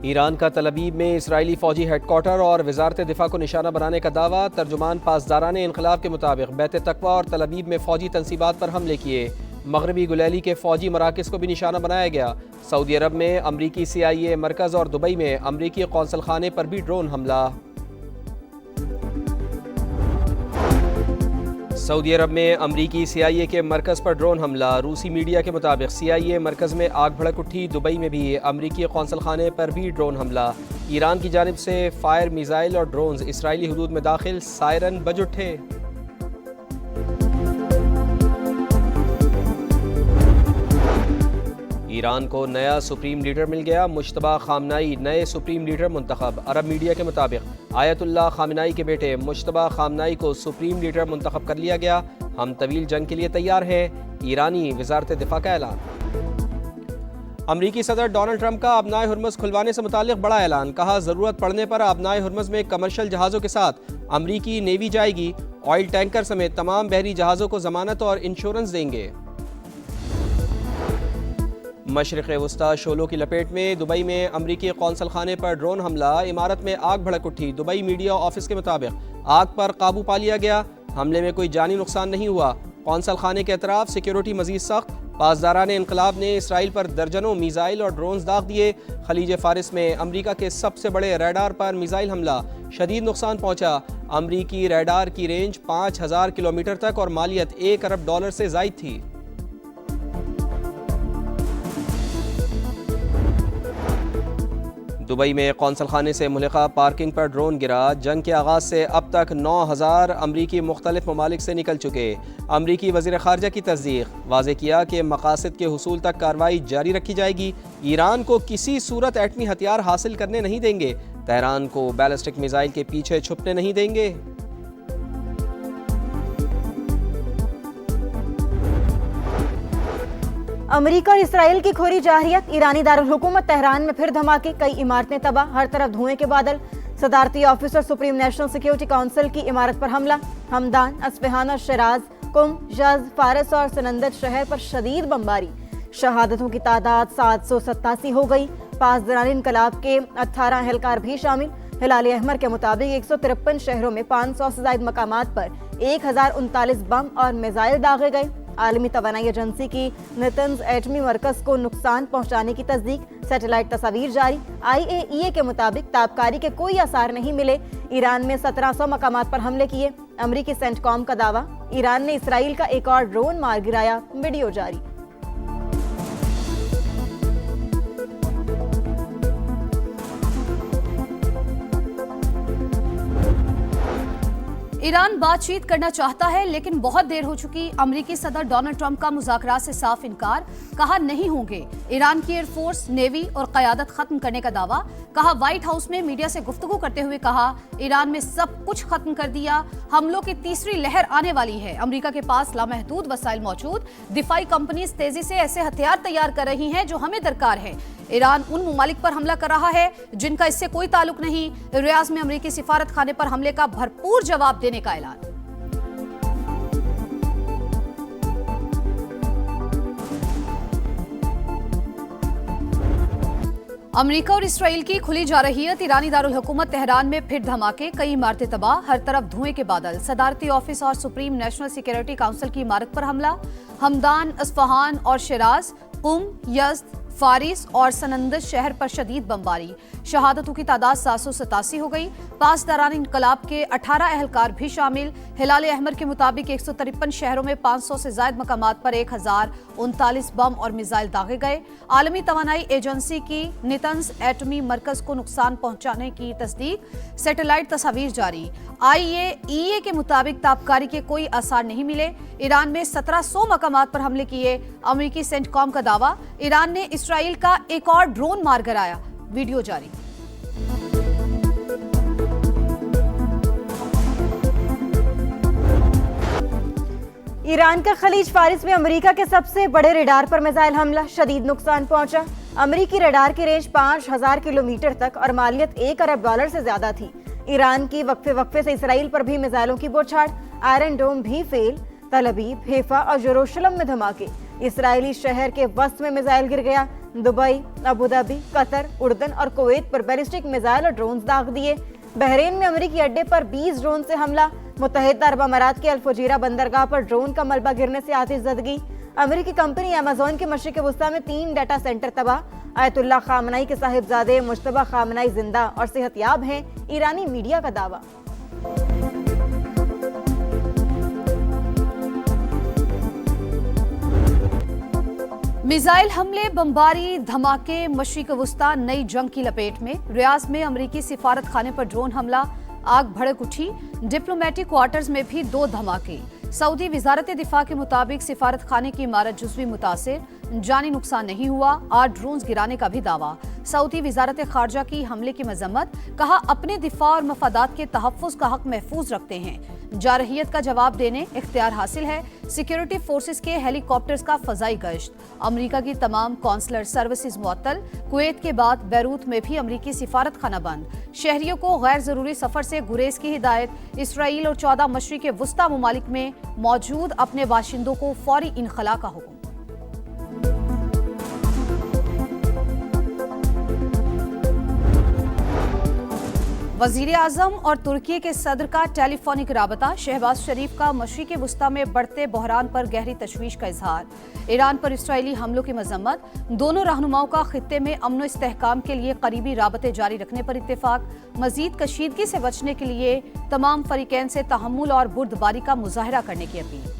Iran का तलबीब में Israeli फौजी हेडक्वार्टर और वजारत दिफा को निशाना बनाने का दावा। तर्जुमान पासदारान इनकलाब के मुताबिक बैत तकवा और तलबीब में फौजी तनसीबात पर हमले किए। मगरबी गुलैली के फौजी मराकज़ को भी निशाना बनाया गया। सऊदी अरब में अमरीकी CIA मरकज़ और दुबई में अमरीकी कौंसल खाने पर भी ड्रोन हमला। सऊदी अरब में अमरीकी CIA के मरकज़ पर ड्रोन हमला। रूसी मीडिया के मुताबिक CIA मरकज़ में आग भड़क उठी। दुबई में भी अमरीकी कौंसल खाने पर भी ड्रोन हमला। ईरान की जानिब से फायर मिसाइल और ड्रोन्स इसराइली हुदूद में दाखिल। सायरन बज उठे। ईरान को नया सुप्रीम लीडर मिल गया। मुश्तबा खामनाई नए सुप्रीम लीडर मुंतखब। अरब मीडिया के मुताबिक आयतुल्लाह खामनाई के बेटे मुश्तबा खामनाई को सुप्रीम लीडर मुंतखब कर लिया गया। हम तवील जंग के लिए तैयार हैं। ईरानी वजारत दिफा का ऐलान। अमरीकी सदर डोनाल्ड ट्रंप का आबनाए हुर्मुज़ खुलवाने से मुतालिक बड़ा ऐलान। कहा, ज़रूरत पड़ने पर आबनाए हुर्मुज़ में कमर्शियल जहाज़ों के साथ अमरीकी नेवी जाएगी। ऑयल टैंकर समेत तमाम बहरी जहाज़ों को जमानत और इंश्योरेंस देंगे। मशरिक़ वस्ता शोलों की लपेट में दुबई में अमरीकी कौंसल खाने पर ड्रोन हमला। इमारत में आग भड़क उठी। दुबई मीडिया ऑफिस के मुताबिक आग पर काबू पा लिया गया। हमले में कोई जानी नुकसान नहीं हुआ। कौंसल खाने के अतराफ सिक्योरिटी मजीद सख्त। पासदारान इनकलाब ने इसराइल पर दर्जनों मिसाइल और ड्रोन्स दाग दिए। खलीज फारिस में अमरीका के सबसे बड़े रडार पर मिसाइल हमला। शदीद नुकसान पहुंचा। अमरीकी रडार की रेंज 5000 किलोमीटर तक और मालियत $1 अरब से जायद थी। दुबई में कौंसल खाने से मुल्का पार्किंग पर ड्रोन गिरा। जंग के आगाज से अब तक 9000 अमरीकी मुख्तलिफ ममालिक से निकल चुके। अमरीकी वज़ीर ख़ारजा की तस्दीक। वाज़े किया कि मकासद के हुसूल तक कार्रवाई जारी रखी जाएगी। ईरान को किसी सूरत एटमी हथियार हासिल करने नहीं देंगे। तेहरान को बैलिस्टिक मिसाइल के पीछे छुपने नहीं देंगे। अमेरिका और इसराइल की खोरी जाहियत। ईरानी दारुल हुकूमत तेहरान में फिर धमाके। कई इमारतें तबाह। हर तरफ धुएं के बादल। सदारती ऑफिस और सुप्रीम नेशनल सिक्योरिटी काउंसिल की इमारत पर हमला। हमदान, अस्फहान और शिराज, कुम, यज़्द, फारस और सनंदज शहर पर शदीद बमबारी। शहादतों की तादाद 787 हो गई। पासदारान इनकलाब के 18 एहलकार भी शामिल। हिलाल अहमर के मुताबिक 153 शहरों में 500 से ज्यादा मकामात पर 1039 बम और मिसाइल दागे गए। आलमी तवानाई एजेंसी की नेतन्ज एटमी मरकज को नुकसान पहुंचाने की तस्दीक। सैटेलाइट तस्वीर जारी। IAEA के मुताबिक ताबकारी के कोई आसार नहीं मिले। ईरान में 1700 मकामात पर हमले किए। अमरीकी सेंटकॉम का दावा। ईरान ने इसराइल का एक और ड्रोन मार गिराया। वीडियो जारी। ईरान बातचीत करना चाहता है लेकिन बहुत देर हो चुकी। अमेरिकी सदर डोनाल्ड ट्रंप का मुज़ाकरात से साफ इनकार। कहा, नहीं होंगे। ईरान की एयरफोर्स, नेवी और क़यादत खत्म करने का दावा। कहा, व्हाइट हाउस में मीडिया से गुफ्तगू करते हुए कहा, ईरान में सब कुछ खत्म कर दिया। हमलों की तीसरी लहर आने वाली है। अमेरिका के पास लामहदूद वसाइल मौजूद। दिफाई कंपनीज तेजी से ऐसे हथियार तैयार कर रही हैं जो हमें दरकार है। ईरान उन ममालिक पर हमला कर रहा है जिनका इससे कोई ताल्लुक नहीं। रियाज में अमेरिकी सिफारत खाने पर हमले का भरपूर जवाब देने का ऐलान। अमेरिका और इसराइल की खुली जारहियत। ईरानी दारुल हुकूमत तेहरान में फिर धमाके। कई इमारतें तबाह। हर तरफ धुएं के बादल। सदारती ऑफिस और सुप्रीम नेशनल सिक्योरिटी काउंसिल की इमारत पर हमला। हमदान, अस्फहान और शिराज, कुम, यज़्द, फारिस और सनंदज शहर पर शदीद बमबारी। शहादतों की तादाद 787 हो गई। पासदारान इनकलाब के 18 एहलकार भी शामिल। हिलाल अहमर के मुताबिक 153 शहरों में 500 से ज्यादा मकामात पर 1039 बम और मिसाइल दागे गए। आलमी तवानाई एजेंसी की नेतन्ज एटमी मरकज को नुकसान पहुंचाने की तस्दीक। सैटेलाइट तस्वीर जारी। IAEA के मुताबिक ताबकारी के कोई आसार नहीं मिले। ईरान में 1700 मकामात पर हमले किए। अमेरिकी सेंटकॉम का दावा। ईरान ने इसराइल का एक और ड्रोन मार गिराया। वीडियो जारी। ईरान का खलीज फारिस में अमेरिका के सबसे बड़े रडार पर मिसाइल हमला। शदीद नुकसान पहुंचा। अमेरिकी रडार की रेंज 5000 किलोमीटर तक और मालियत $1 अरब से ज्यादा थी। ईरान की वक्फे से इसराइल पर भी मिसाइलों की बौछार। आयरन डोम भी फेल। तल अबीब, हैफा और यरूशलेम में धमाके। इसराइली शहर के वस्त में मिसाइल गिर गया। दुबई, अबू धाबी, कतर, उर्दन और कुवैत पर बैलिस्टिक मिसाइल और ड्रोन दाग दिए। बहरीन में अमेरिकी अड्डे पर 20 ड्रोन से हमला। मुत्तहिदा अरब अमारात के अल फुजैरा बंदरगाह पर ड्रोन का मलबा गिरने से आतिशज़दगी। अमेरिकी कंपनी अमेज़न के मशरिक़ वस्ता में 3 डाटा सेंटर तबाह। आयतुल्लाह खामनाई के साहिबजादे मुश्तबा खामनाई जिंदा और सेहतयाब हैं, ईरानी मीडिया का दावा। मिसाइल हमले, बमबारी, धमाके, मशरिक़ वस्ता नई जंग की लपेट में। रियाज में अमेरिकी सिफारत खाने पर ड्रोन हमला, आग भड़क उठी। डिप्लोमेटिक क्वार्टर्स में भी 2 धमाके। सऊदी वजारत दिफा के मुताबिक सिफारत खाने की इमारत जुज़वी मुतासिर, जानी नुकसान नहीं हुआ। 8 ड्रोन गिराने का भी दावा। सऊदी वजारत खारजा की हमले की मजम्मत, कहा अपने दिफा और मफादात के तहफ़्फ़ुज़ का हक महफूज रखते हैं। जारहियत का जवाब देने इख्तियार हासिल है। सिक्योरिटी फोर्सेस के हेलीकॉप्टर्स का फजाई गश्त। अमरीका की तमाम कौंसलर सर्विसेज मुअत्तल। कुवैत के बाद बैरूत में भी अमरीकी सिफारत खाना बंद। शहरियों को गैर जरूरी सफर से गुरेज की हिदायत। इसराइल और 14 मशरिक़ वस्ता ममालिक में मौजूद अपने बाशिंदों को फौरी इनखला का हुक्म। वजीर आजम और तुर्की के सदर का टेलीफोनिक राबता। शहबाज शरीफ का मशरिक़ वस्ता में बढ़ते बहरान पर गहरी तशवीश का इजहार। ईरान पर इसराइली हमलों की मजम्मत। दोनों रहनुमाओं का खित्ते में अमन व इस्तेहकाम के लिए करीबी राबते जारी रखने पर इत्तेफाक। मजीद कशीदगी से बचने के लिए तमाम फरीकैन से तहम्मुल और बुर्दबारी का मुजाहरा करने की अपील।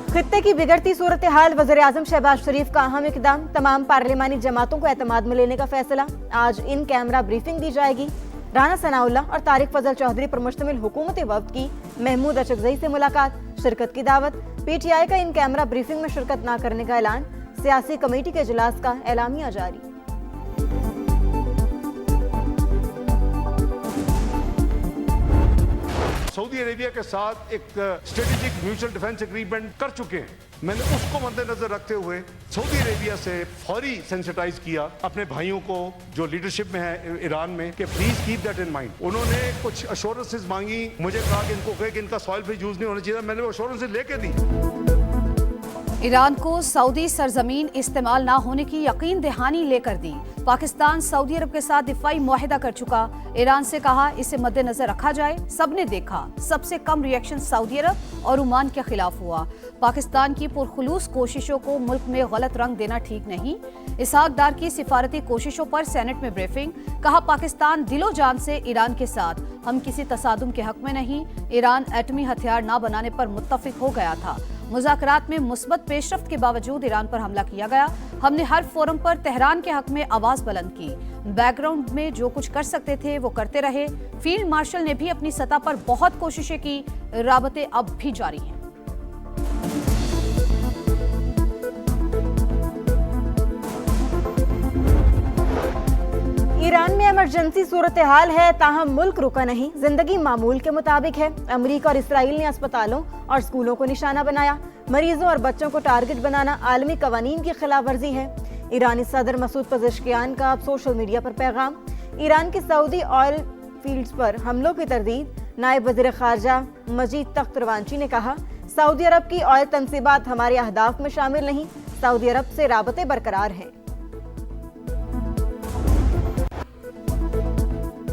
खित्ते की बिगड़ती सूरत हाल, वज़ीर आज़म शहबाज शरीफ का अहम इक़दाम। तमाम पार्लिमानी जमातों को एतमाद में लेने का फैसला। आज इन कैमरा ब्रीफिंग दी जाएगी। राना सनाउल्लाह और तारिक फजल चौधरी पर मुश्तमिल हुकूमती वफ़द की महमूद अचकज़ई से मुलाकात, शिरकत की दावत। PTI का इन कैमरा ब्रीफिंग में शिरकत न करने का ऐलान। सियासी कमेटी के इजलास का एलामिया जारी। सऊदी अरेबिया के साथ एक स्ट्रेटेजिक म्यूचुअल डिफेंस एग्रीमेंट कर चुके हैं। मैंने उसको मद्देनजर रखते हुए सऊदी अरेबिया से फौरी सेंसिटाइज किया अपने भाइयों को जो लीडरशिप में है ईरान में कि please keep that in mind. उन्होंने कुछ अश्योरेंसेस मांगी, मुझे कहा कि इनको कहे कि इनका सॉइल फ्री यूज नहीं होना चाहिए। मैंने वो अश्योरेंसेस लेके दी। ईरान को सऊदी सरजमीन इस्तेमाल ना होने की यकीन दहानी लेकर दी। पाकिस्तान सऊदी अरब के साथ दिफाई मुआहिदा कर चुका। ईरान से कहा इसे मद्देनजर रखा जाए। सबने देखा सबसे कम रिएक्शन सऊदी अरब और ओमान के खिलाफ हुआ। पाकिस्तान की पुरखुलूस कोशिशों को मुल्क में गलत रंग देना ठीक नहीं। इसहाक डार की सिफारती कोशिशों पर सेनेट में ब्रीफिंग, कहा पाकिस्तान दिलो जान से ईरान के साथ, हम किसी तसादुम के हक में नहीं। ईरान एटमी हथियार न बनाने पर मुत्तफिक हो गया था। मुज़ाकरात में मुस्बत पेशरफ्त के बावजूद ईरान पर हमला किया गया। हमने हर फोरम पर तेहरान के हक में आवाज बुलंद की। बैकग्राउंड में जो कुछ कर सकते थे वो करते रहे। फील्ड मार्शल ने भी अपनी सतह पर बहुत कोशिशें की। राबते अब भी जारी हैं। ईरान में इमरजेंसी सूरत हाल है, ताहम मुल्क रुका नहीं। जिंदगी मामूल के मुताबिक है। अमेरिका और इसराइल ने अस्पतालों और स्कूलों को निशाना बनाया। मरीजों और बच्चों को टारगेट बनाना आलमी कवानीन की खिलाफ वर्जी है। ईरानी सदर मसूद पज़ेश्कियान का अब सोशल मीडिया पर पैगाम। ईरान की सऊदी ऑयल फील्ड्स पर हमलों की तरदीद। नायब वज़ीर ख़ारजा मजीद तख्त रवांची ने कहा सऊदी अरब की ऑयल तनसीबात हमारे अहदाफ में शामिल नहीं। सऊदी अरब से राबते बरकरार हैं।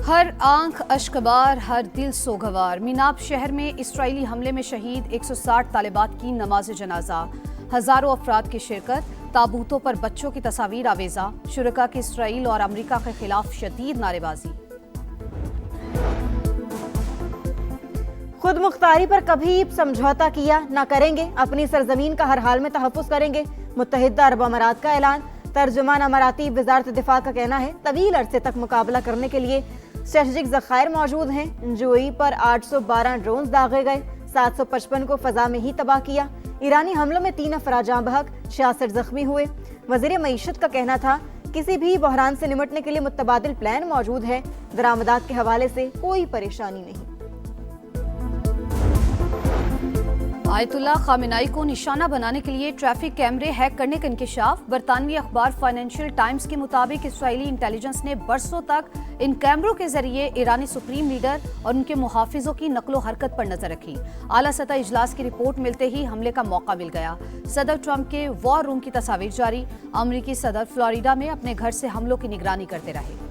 हर आंख अश्कबार, हर दिल सोगवार। मीनाब शहर में इसराइली हमले में शहीद 160 तालिबात की नमाज जनाजा। हजारों अफराद की शिरकत। ताबूतों पर बच्चों की तस्वीर आवेजा। शुरका की इसराइल और अमेरिका के खिलाफ शदीद नारेबाजी। खुद मुख्तारी पर कभी समझौता किया न करेंगे। अपनी सरजमीन का हर हाल में तहफ़्फ़ुज़ करेंगे। मुत्तहिदा अरब अमारात का ऐलान। तर्जुमान अमाराती वज़ारत दिफा का कहना है तवील अरसे तक मुकाबला करने के लिए स्ट्रेटेजिक ज़खायर मौजूद हैं। जुई पर 812 ड्रोन दागे गए। 755 को फ़ज़ा में ही तबाह किया। ईरानी हमलों में 3 अफराद जाँ बहक, 66 जख्मी हुए। वज़ीर मईशत का कहना था किसी भी बहरान से निमटने के लिए मुतबादिल प्लान मौजूद है। दरामदात के हवाले से कोई परेशानी नहीं। आयतुल्ला खामेनाई को निशाना बनाने के लिए ट्रैफिक कैमरे हैक करने का इंकशाफ। बरतानवी अखबार फाइनेंशियल टाइम्स के मुताबिक इसराइली इंटेलिजेंस ने बरसों तक इन कैमरों के जरिए ईरानी सुप्रीम लीडर और उनके मुहाफिजों की नकलो हरकत पर नजर रखी। आला सतह इजलास की रिपोर्ट मिलते ही हमले का मौका मिल गया। सदर ट्रंप के वॉर रूम की तस्वीर जारी। अमरीकी सदर फ्लोरिडा में अपने घर से हमलों की निगरानी करते रहे।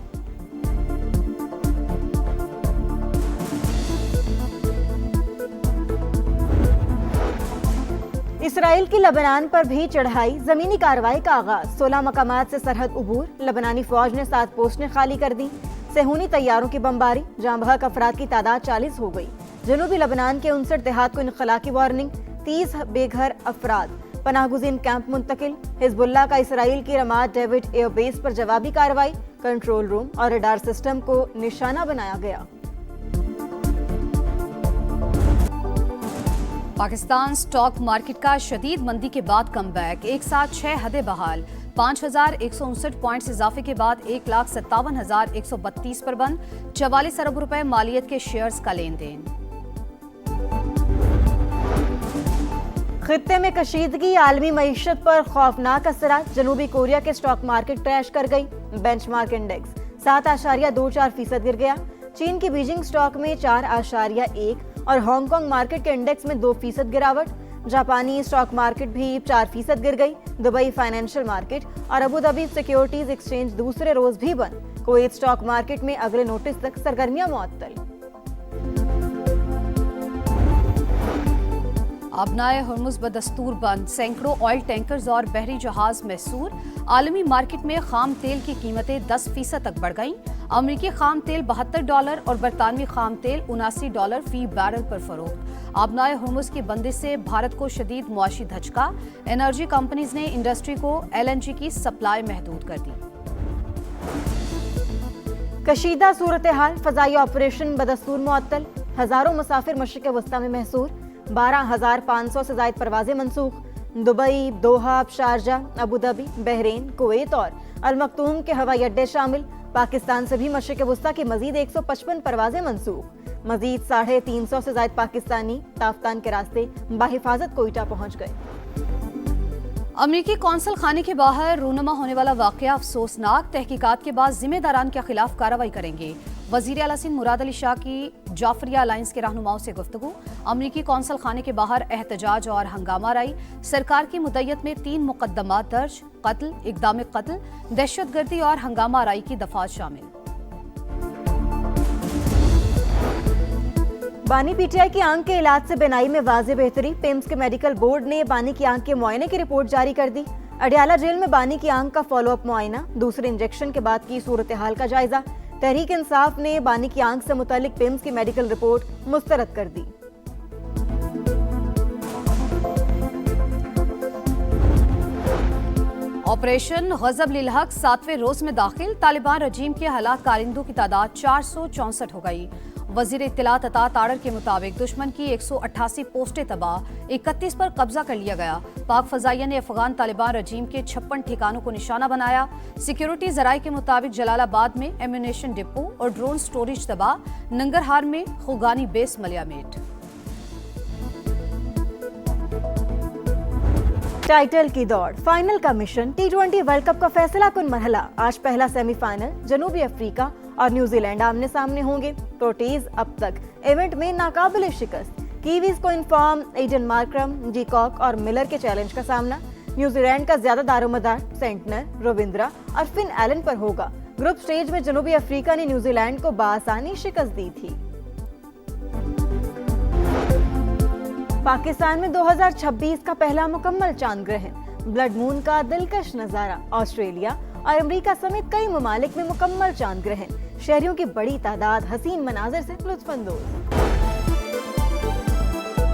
इसराइल की लबनान पर भी चढ़ाई, जमीनी कार्रवाई का आगाज। 16 मकामात से सरहद उबूर। लबनानी फौज ने 7 पोस्टें खाली कर दी। सेहूनी तैयारों की बमबारी। जाँ बहक अफराद की तादाद 40 हो गई। जनूबी लबनान के 59 देहात को इनखला की वार्निंग। 30 बेघर अफराद पनाहगुज़ीन कैंप मुंतकिल। हिजबुल्लाह का इसराइल की रमाद डेविड एयरबेस पर जवाबी कार्रवाई। कंट्रोल रूम और रडार सिस्टम को निशाना बनाया गया। पाकिस्तान स्टॉक मार्केट का शदीद मंदी के बाद कमबैक। एक साथ 6 हदें बहाल। 5,159 पॉइंट्स इजाफे के बाद 1,57,132 पर बंद। 44 अरब रुपए मालियत के शेयर्स का लेन देन। खित्ते में कशीदगी, आलमी मईशत पर खौफनाक असरात। जनूबी कोरिया के स्टॉक मार्केट क्रैश कर गई। बेंचमार्क इंडेक्स 7.24% गिर गया। चीन की बीजिंग स्टॉक में 4.1 और हांगकांग मार्केट के इंडेक्स में 2% गिरावट। जापानी स्टॉक मार्केट भी 4% गिर गई। दुबई फाइनेंशियल मार्केट और अबू धाबी सिक्योरिटीज एक्सचेंज दूसरे रोज भी बंद। कुवैत स्टॉक मार्केट में अगले नोटिस तक सरगर्मियां मुअत्तल। अबनाए हुर्मुज़ बदस्तूर बंद। सैकड़ों ऑयल टैंकर्स और बहरी जहाज महसूर। आलमी मार्केट में खाम तेल की कीमतें 10% तक बढ़ गईं। अमरीकी खाम तेल $72 और बरतानवी खाम तेल $79 फी बैरल पर फरोख्त। अबनाए हुर्मुज़ की बंदिश से भारत को शदीद मुआशी धचका। एनर्जी कंपनीज ने इंडस्ट्री को LNG की सप्लाई महदूद कर दी। कशीदा सूरत हाल, फजाई ऑपरेशन बदस्तूर मुअत्तल। हजारों मुसाफिर मशरिक़ वस्ता में महसूर। 12,500 से ज़ायद परवाजें मनसूख। Dubai, Doha, Sharjah, Abu Dhabi, Bahrain, Kuwait और अल मक्तूम के हवाई अड्डे शामिल। पाकिस्तान से भी मशरिक़ वस्ता की मजीद 155 परवाजें मनसूख। मजीद 350 से ज़ायद पाकिस्तानी ताफ्तान के रास्ते बाहिफाजत कोयटा पहुँच गए। अमरीकी कौंसल खाने के बाहर रूनुमा होने वाला वाकया अफसोसनाक। तहकीकात के बाद जिम्मेदारान के खिलाफ कार्रवाई करेंगे। वजीर आला सिंध मुराद अली शाह की जाफरिया अलायंस के रहनुमाओं से गुफ्तगू। अमरीकी कौंसल खाने के बाहर एहतजाज और हंगामा राई। सरकार की मुद्दत में 3 मुकदमात दर्ज। कत्ल, इक़दाम कत्ल, दहशतगर्दी और हंगामा राई की दफात शामिल। बानी PTI की आंख के इलाज से बिनाई में वाज़ेह बेहतरी। पिम्स के मेडिकल बोर्ड ने बानी की आंख के मुआयने की रिपोर्ट जारी कर दी। अडियाला जेल में बानी की आंख का फॉलोअप मुआयना। दूसरे इंजेक्शन के बाद की सूरत हाल का जायजा। तहरीक इंसाफ ने बानी की आंख से मुतालिक पिम्स की मेडिकल रिपोर्ट मुस्तरद कर दी। ऑपरेशन गजब लिल हक 7वें रोज में दाखिल। तालिबान रजीम के हलाक कारिंदों की तादाद 464 हो गई। वजीर इत्तलात अता ताड़र के मुताबिक दुश्मन की 188 पोस्टें तबाह, 31 पर कब्जा कर लिया गया। पाक फजाइया ने अफगान तालिबान रजीम के 56 ठिकानों को निशाना बनाया। सिक्योरिटी जराये के मुताबिक जलालाबाद में एम्यूनेशन डिपो और ड्रोन स्टोरेज तबाह। नंगरहार में खुगानी बेस मलियामेट। टाइटल की दौड़, फाइनल का मिशन। T20 वर्ल्ड कप का फैसला कुन मरहला। आज पहला सेमीफाइनल जनूबी अफ्रीका और न्यूजीलैंड आमने सामने होंगे। प्रोटीज अब तक इवेंट में नाकाबिले शिकस्त। कीवीज को इन्फॉर्म एडन मार्क्रम, डीकॉक और मिलर के चैलेंज का सामना। न्यूजीलैंड का ज्यादा दारोमदार सेंटनर, रविंद्रा और फिन एलन पर होगा। ग्रुप स्टेज में जनूबी अफ्रीका ने न्यूजीलैंड को बासानी शिकस्त दी थी। पाकिस्तान में 2026 का पहला मुकम्मल चांद ग्रहण। ब्लड मून का दिलकश नजारा। ऑस्ट्रेलिया और अमेरिका समेत कई ममालिक में मुकम्मल चांद ग्रहण। शहरियों की बड़ी तादाद हसीन मनाजिर से लुत्फानंदोज।